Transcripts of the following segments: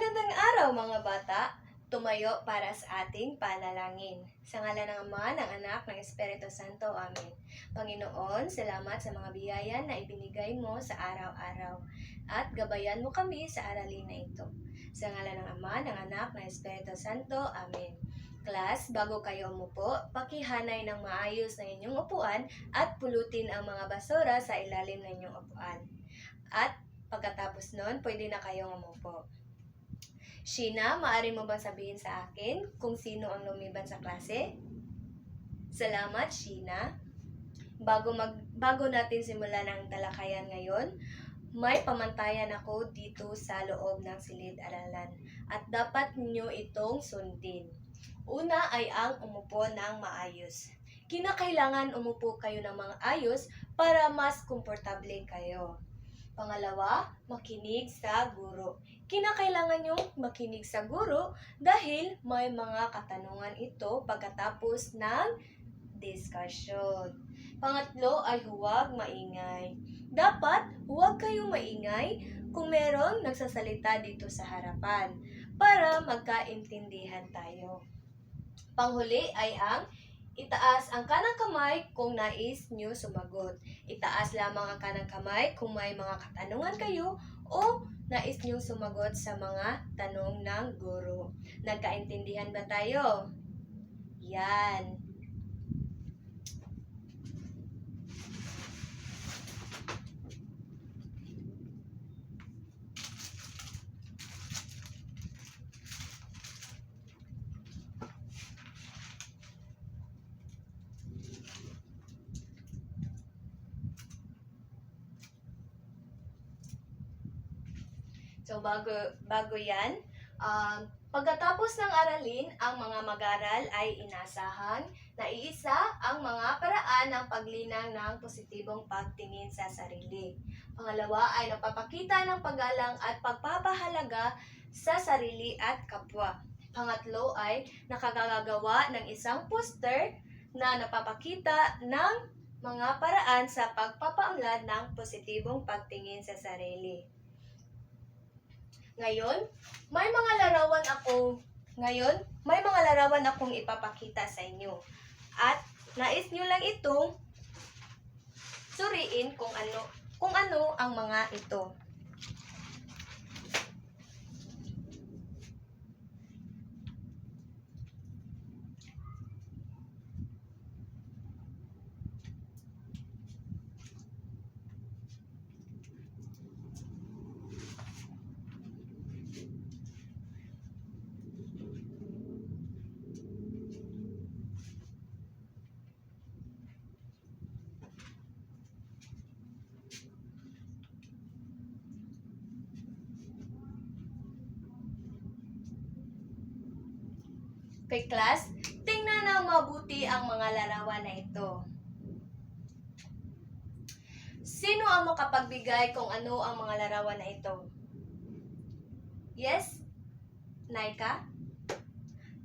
Magandang araw mga bata! Tumayo para sa ating panalangin. Sa ngalan ng Ama, ng Anak, ng Espiritu Santo. Amen. Panginoon, salamat sa mga biyaya na ibinigay mo sa araw-araw. At gabayan mo kami sa aralin na ito. Sa ngalan ng Ama, ng Anak, ng Espiritu Santo. Amen. Class, bago kayo umupo, pakihanay ng maayos na inyong upuan at pulutin ang mga basura sa ilalim ng inyong upuan. At pagkatapos nun, pwede na kayong umupo. Sheena, maaari mo bang sabihin sa akin kung sino ang lumiban sa klase? Salamat, Sheena. Bago natin simulan ang talakayan ngayon, may pamantayan ako dito sa loob ng silid-aralan at dapat niyo itong sundin. Una ay ang umupo ng maayos. Kinakailangan umupo kayo ng mga ayos para mas komportable kayo. Pangalawa, makinig sa guro. Kinakailangan yung makinig sa guro dahil may mga katanungan ito pagkatapos ng discussion. Pangatlo ay huwag maingay. Dapat huwag kayong maingay kung merong nagsasalita dito sa harapan para magkaintindihan tayo. Panghuli ay ang itaas ang kanang kamay kung nais nyo sumagot. Itaas lamang ang kanang kamay kung may mga katanungan kayo o nais nyo sumagot sa mga tanong ng guro. Nagkaintindihan ba tayo? Yan. So, bago yan, pagkatapos ng aralin, ang mga mag-aral ay inasahan na iisa ang mga paraan ng paglinang ng positibong pagtingin sa sarili. Pangalawa ay napapakita ng paggalang at pagpapahalaga sa sarili at kapwa. Pangatlo ay nakagagawa ng isang poster na napapakita ng mga paraan sa pagpapaunlad ng positibong pagtingin sa sarili. Ngayon, may mga larawan akong ipapakita sa inyo. At nais nyo lang itong suriin kung ano ang mga ito. Okay, class, tingnan na mabuti ang mga larawan na ito. Sino ang makapagbigay kung ano ang mga larawan na ito? Yes? Naika?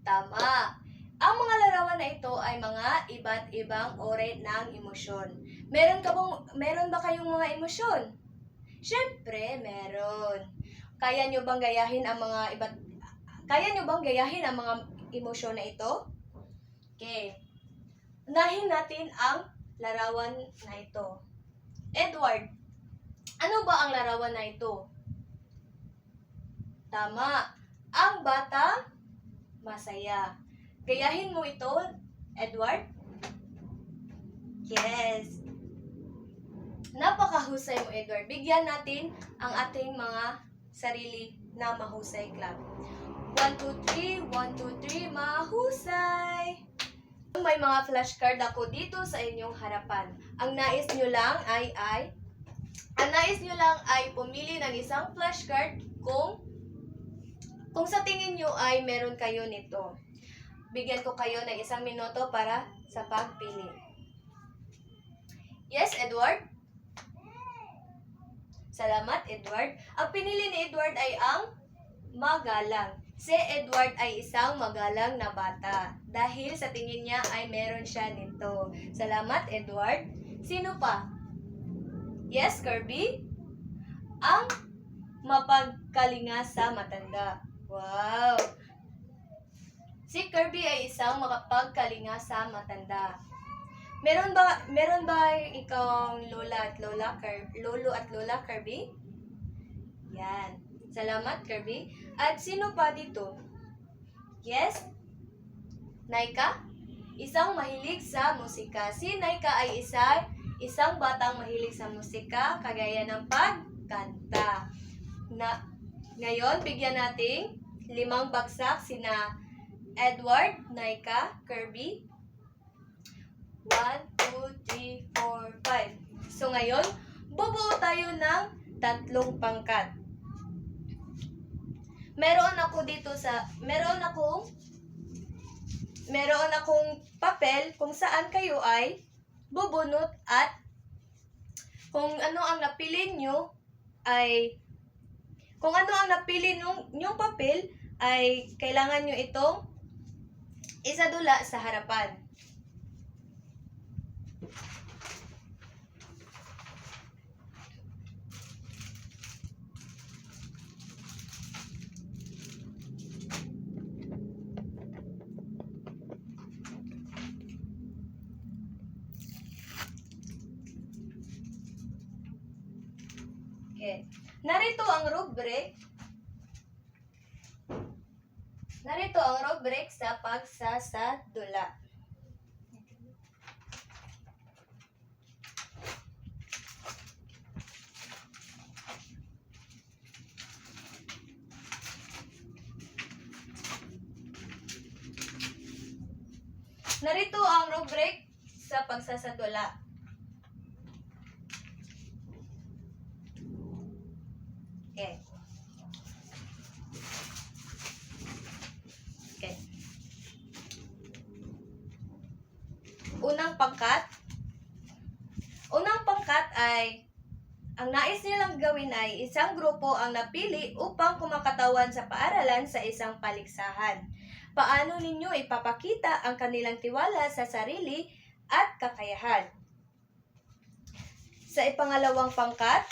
Tama. Ang mga larawan na ito ay mga iba't ibang uri ng emosyon. Meron ba kayong mga emosyon? Siyempre, meron. Kaya nyo bang gayahin ang mga emosyon na ito? Okay. Unahin natin ang larawan na ito. Edward, ano ba ang larawan na ito? Tama. Ang bata, masaya. Gayahin mo ito, Edward? Yes. Napakahusay mo, Edward. Bigyan natin ang ating mga sarili na mahusay club. 1, 2, 3, 1, 2, 3, mahusay! May mga flashcard ako dito sa inyong harapan. Ang nais nyo lang ay pumili ng isang flashcard kung sa tingin nyo ay meron kayo nito. Bigyan ko kayo ng 1 minuto para sa pagpili. Yes, Edward? Salamat, Edward. Ang pinili ni Edward ay ang magalang. Si Edward ay isang magalang na bata dahil sa tingin niya ay meron siya nito. Salamat, Edward. Sino pa? Yes, Kirby? Ang mapagkalinga sa matanda. Wow! Si Kirby ay isang makapagkalinga sa matanda. Meron ba ikaw lolo at lola Kirby? Yan. Salamat Kirby. At sino pa dito? Yes? Naika? Isang mahilig sa musika. Si Naika ay isang batang mahilig sa musika, kagaya ng pagkanta. Ngayon, bigyan natin 5 bagsak sina Edward, Naika, Kirby. 1, 2, 3, 4, 5. So ngayon, bubuo tayo ng 3 pangkat. Meron akong papel kung saan kayo ay bubunot at kung ano ang napili nyong papel ay kailangan nyo itong isadula sa harapan. Okay. Narito ang rubric sa pagsasadula. Narito ang rubric sa pagsasadula. Okay. Okay. Unang pangkat ay, ang nais nilang gawin ay isang grupo ang napili upang kumakatawan sa paaralan sa isang paligsahan. Paano ninyo ipapakita ang kanilang tiwala sa sarili at kakayahan? Sa ipangalawang pangkat,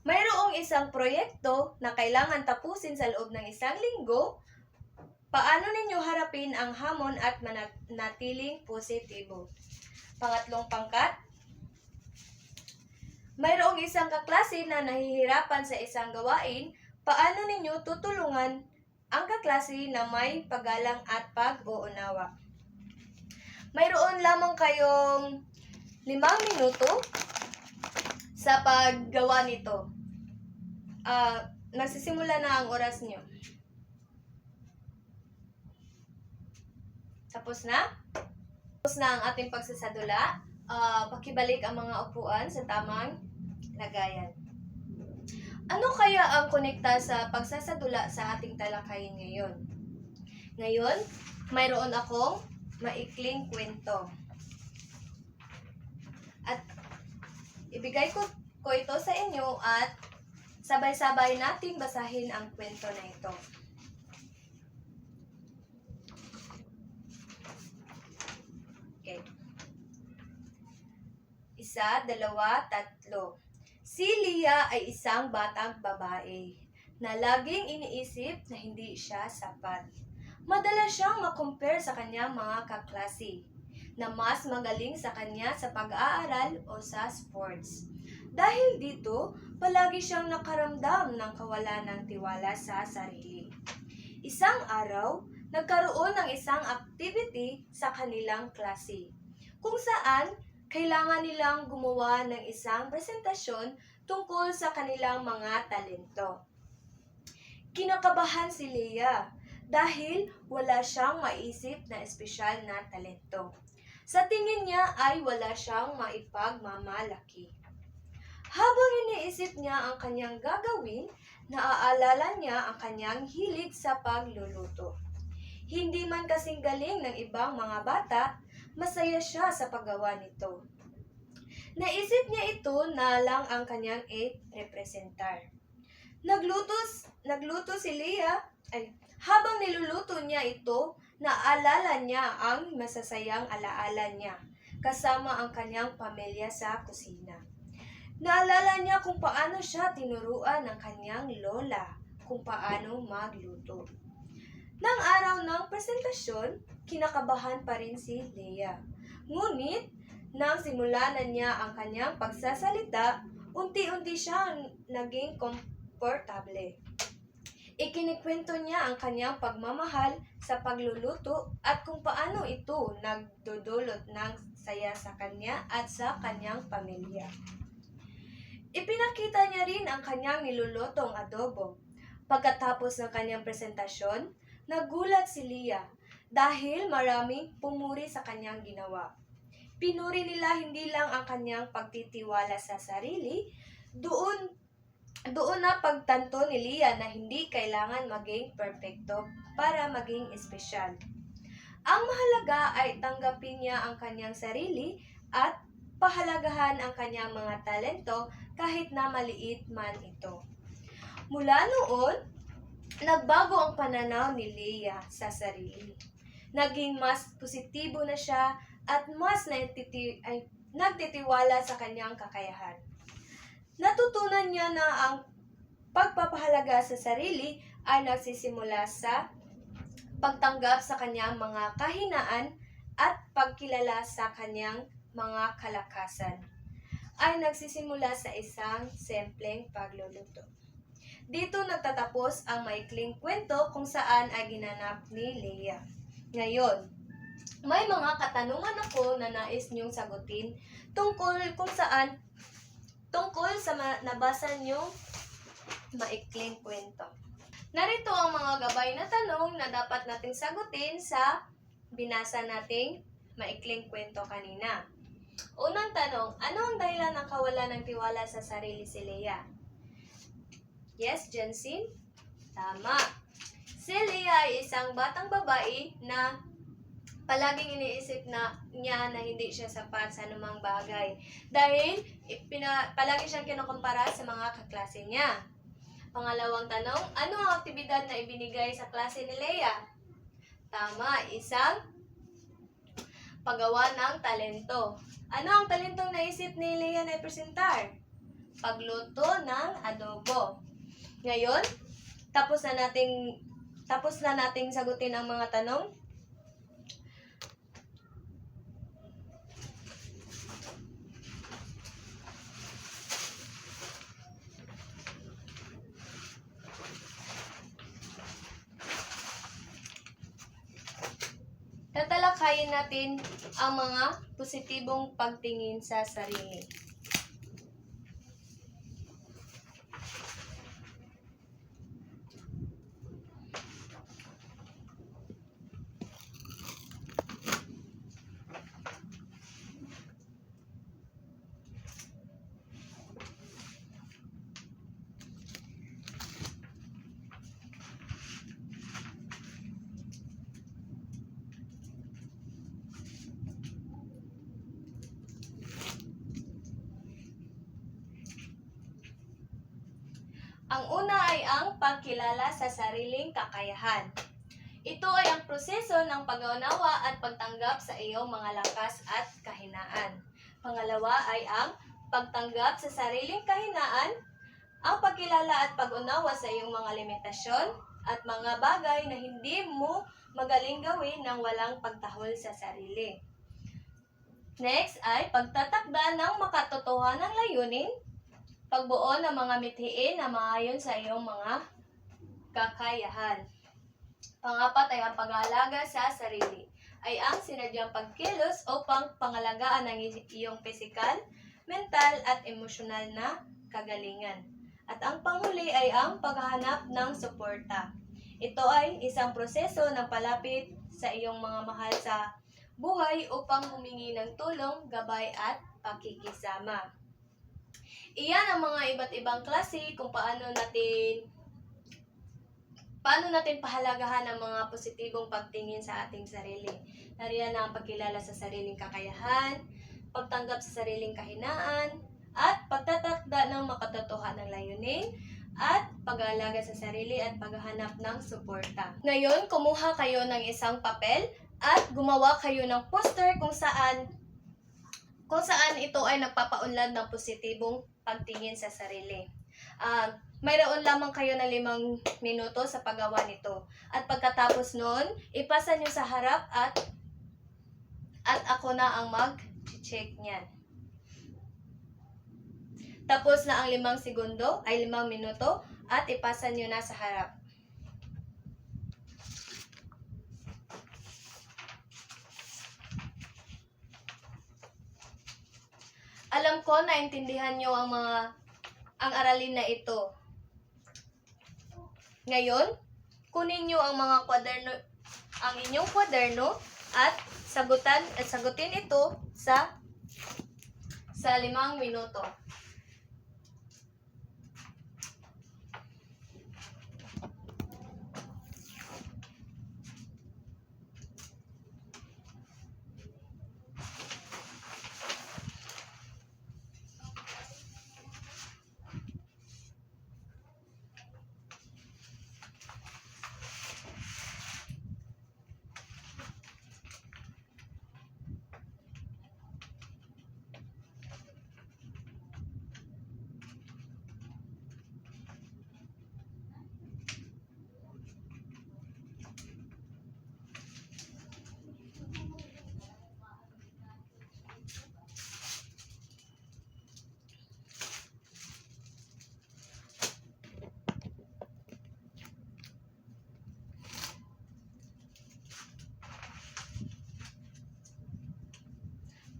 mayroong isang proyekto na kailangan tapusin sa loob ng 1 linggo. Paano ninyo harapin ang hamon at manatiling positibo? Pangatlong pangkat, mayroong isang kaklase na nahihirapan sa isang gawain. Paano ninyo tutulungan ang kaklase na may paggalang at pag-uunawa? Mayroon lamang kayong 5 minuto sa paggawa nito. Nagsisimula na ang oras nyo. Tapos na? Tapos na ang ating pagsasadula. Pakibalik ang mga upuan sa tamang lagayan. Ano kaya ang konekta sa pagsasadula sa ating talakayin ngayon? Ngayon, mayroon akong maikling kwento. At ibigay ko ito sa inyo at sabay-sabay nating basahin ang kwento na ito. Okay. 1, 2, 3. Si Leah ay isang batang babae na laging iniisip na hindi siya sapat. Madalas siyang makompare sa kanyang mga kaklase na mas magaling sa kanya sa pag-aaral o sa sports. Dahil dito, palagi siyang nakaramdam ng kawalan ng tiwala sa sarili. Isang araw, nagkaroon ng isang activity sa kanilang klase, kung saan kailangan nilang gumawa ng isang presentasyon tungkol sa kanilang mga talento. Kinakabahan si Leah dahil wala siyang maisip na espesyal na talento. Sa tingin niya ay wala siyang maipagmamalaki. Habang iniisip niya ang kanyang gagawin, naaalala niya ang kanyang hilig sa pagluluto. Hindi man kasing galing ng ibang mga bata, masaya siya sa paggawa nito. Naisip niya ito na lang ang kanyang i-representar. Nagluto si Leah, habang niluluto niya ito, naalala niya ang masasayang alaala niya, kasama ang kanyang pamilya sa kusina. Naalala niya kung paano siya tinuruan ng kanyang lola kung paano magluto. Nang araw ng presentasyon, kinakabahan pa rin si Leia. Ngunit, nang simulan na niya ang kanyang pagsasalita, unti-unti siyang naging komportable. Ikinikwento niya ang kanyang pagmamahal sa pagluluto at kung paano ito nagdudulot ng saya sa kanya at sa kanyang pamilya. Ipinakita niya rin ang kanyang nilulutong adobo. Pagkatapos ng kanyang presentasyon, nagulat si Leia dahil maraming pumuri sa kanyang ginawa. Pinuri nila hindi lang ang kanyang pagtitiwala sa sarili, doon na pagtanto ni Leia na hindi kailangan maging perpekto para maging espesyal. Ang mahalaga ay tanggapin niya ang kanyang sarili at pahalagahan ang kanyang mga talento kahit na maliit man ito. Mula noon, nagbago ang pananaw ni Leia sa sarili. Naging mas positibo na siya at mas nagtitiwala sa kanyang kakayahan. Natutunan niya na ang pagpapahalaga sa sarili ay nagsisimula sa pagtanggap sa kanyang mga kahinaan at pagkilala sa kanyang mga kalakasan. Ay nagsisimula sa isang simpleng pagluluto. Dito nagtatapos ang maikling kwento kung saan ay ginanap ni Leia. Ngayon, may mga katanungan ako na nais niyong sagutin tungkol sa nabasa niyong maikling kwento. Narito ang mga gabay na tanong na dapat nating sagutin sa binasa nating maikling kwento kanina. Unang tanong, ano ang dahilan ng kawalan ng tiwala sa sarili si Leia? Yes, Jensin? Tama. Si Leia ay isang batang babae na palaging iniisip niya na hindi siya sapat sa anumang bagay dahil palagi siyang kinukumpara sa mga kaklase niya. Pangalawang tanong, ano ang aktibidad na ibinigay sa klase ni Leia? Tama, isang paggawa ng talento. Ano ang talentong naisip ni Leia na ipresentar? Pagluto ng adobo. Ngayon, tapos na nating sagutin ang mga tanong. Tatalakayin natin ang mga positibong pagtingin sa sarili. Ang una ay ang pagkilala sa sariling kakayahan. Ito ay ang proseso ng pag-unawa at pagtanggap sa iyong mga lakas at kahinaan. Pangalawa ay ang pagtanggap sa sariling kahinaan, ang pagkilala at pag-unawa sa iyong mga limitasyon at mga bagay na hindi mo magaling gawin nang walang pagtahol sa sarili. Next ay pagtatakda ng makatotohanang layunin, pagbuo ng mga mithiin na maayon sa iyong mga kakayahan. Pangapat ay ang pag-aalaga sa sarili, ay ang sinadyang pagkilos upang pangalagaan ang iyong pisikal, mental at emosyonal na kagalingan. At ang panghuli ay ang paghahanap ng suporta. Ito ay isang proseso ng palapit sa iyong mga mahal sa buhay upang humingi ng tulong, gabay at pakikisama. Iyan ang mga iba't ibang klase kung paano natin pahalagahan ang mga positibong pagtingin sa ating sarili. Nariyan ang pagkilala sa sariling kakayahan, pagtanggap sa sariling kahinaan, at pagtatakda ng makatotohanang layunin, at pag-aalaga sa sarili at paghahanap ng suporta. Ngayon, kumuha kayo ng isang papel at gumawa kayo ng poster kung saan ito ay nagpapaunlad ng positibong pagtingin sa sarili. Mayroon lamang kayo na 5 minuto sa paggawa nito. At pagkatapos nun, ipasa nyo sa harap at ako na ang mag-check niyan. Tapos na ang 5 segundo, ay 5 minuto, at ipasa nyo na sa harap. Alam ko na intindihan nyo ang aralin na ito. Ngayon, kunin nyo ang inyong kwaderno at sagutin ito sa 5 minuto.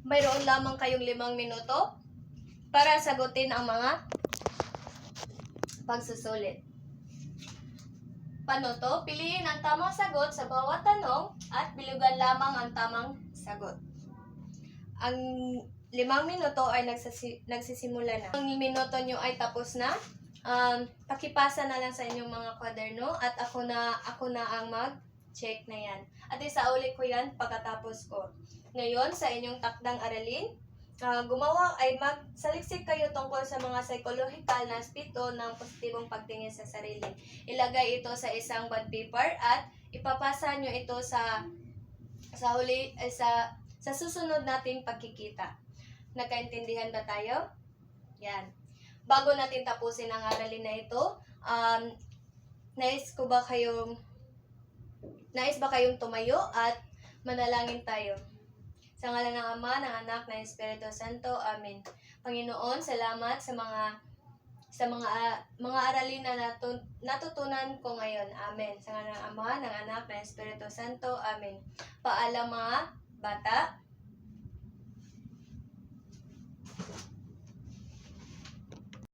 Mayroon lamang kayong 5 minuto para sagutin ang mga pagsusulit. Paano to? Piliin ang tamang sagot sa bawat tanong at bilugan lamang ang tamang sagot. Ang 5 minuto ay nagsisimula na. Ang minuto nyo ay tapos na. Pakipasa na lang sa inyong mga kwaderno at ako na ang mag-check na yan. At isauli ko yan pagkatapos ko. Ngayon, sa inyong takdang aralin, magsaliksik kayo tungkol sa mga psychological na aspeto ng positibong pagtingin sa sarili. Ilagay ito sa isang bond paper at ipapasa nyo ito sa susunod nating pagkikita. Nagkaintindihan ba tayo? Yan. Bago natin tapusin ang aralin na ito, nais ba kayong tumayo at manalangin tayo? Sa ngalan ng Ama, ng Anak, ng Espiritu Santo. Amen. Panginoon, salamat sa mga aralin na natutunan ko ngayon. Amen. Sa ngalan ng Ama, ng Anak, ng Espiritu Santo. Amen. Paalam mga bata.